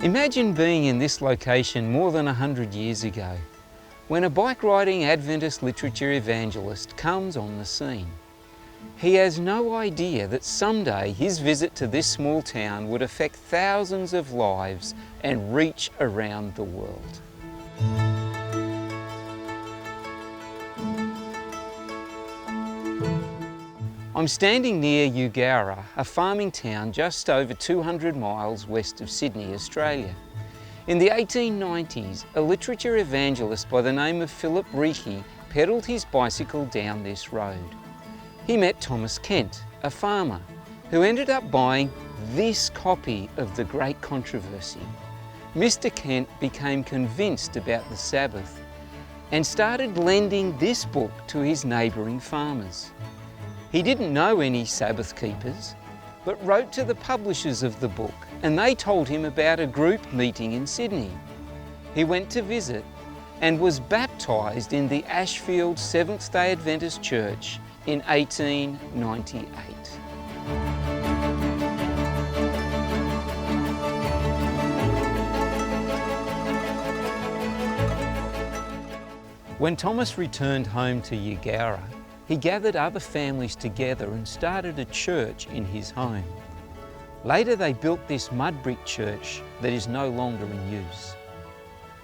Imagine being in this location more than 100 years ago, when a bike-riding Adventist literature evangelist comes on the scene. He has no idea that someday his visit to this small town would affect thousands of lives and reach around the world. I'm standing near Eugowra, a farming town just over 200 miles west of Sydney, Australia. In the 1890s, a literature evangelist by the name of Philip Reiki pedalled his bicycle down this road. He met Thomas Kent, a farmer, who ended up buying this copy of The Great Controversy. Mr. Kent became convinced about the Sabbath and started lending this book to his neighbouring farmers. He didn't know any Sabbath keepers, but wrote to the publishers of the book, and they told him about a group meeting in Sydney. He went to visit and was baptised in the Ashfield Seventh-day Adventist Church in 1898. When Thomas returned home to Eugowra, he gathered other families together and started a church in his home. Later they built this mud brick church that is no longer in use.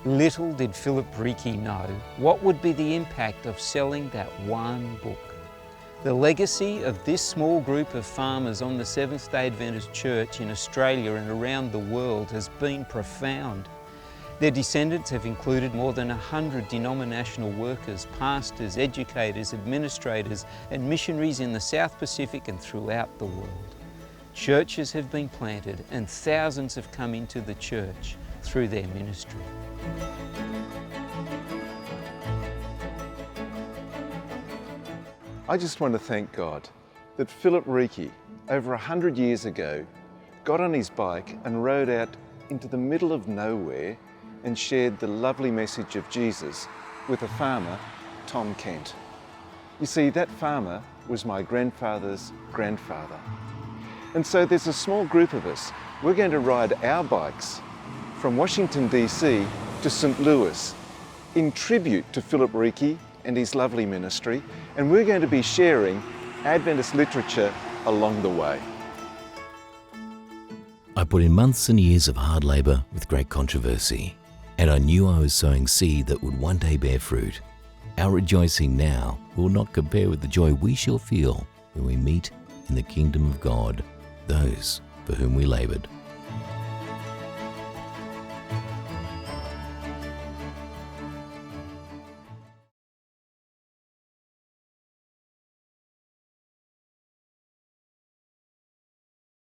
Little did Philip Reiki know what would be the impact of selling that one book. The legacy of this small group of farmers on the Seventh-day Adventist Church in Australia and around the world has been profound. Their descendants have included more than 100 denominational workers, pastors, educators, administrators and missionaries in the South Pacific and throughout the world. Churches have been planted and thousands have come into the church through their ministry. I just want to thank God that Philip Reiki, over 100 years ago, got on his bike and rode out into the middle of nowhere and shared the lovely message of Jesus with a farmer, Tom Kent. You see, that farmer was my grandfather's grandfather. And so there's a small group of us. We're going to ride our bikes from Washington, DC to St. Louis in tribute to Philip Reiki and his lovely ministry, and we're going to be sharing Adventist literature along the way. I put in months and years of hard labour with great controversy, and I knew I was sowing seed that would one day bear fruit. Our rejoicing now will not compare with the joy we shall feel when we meet in the kingdom of God those for whom we laboured.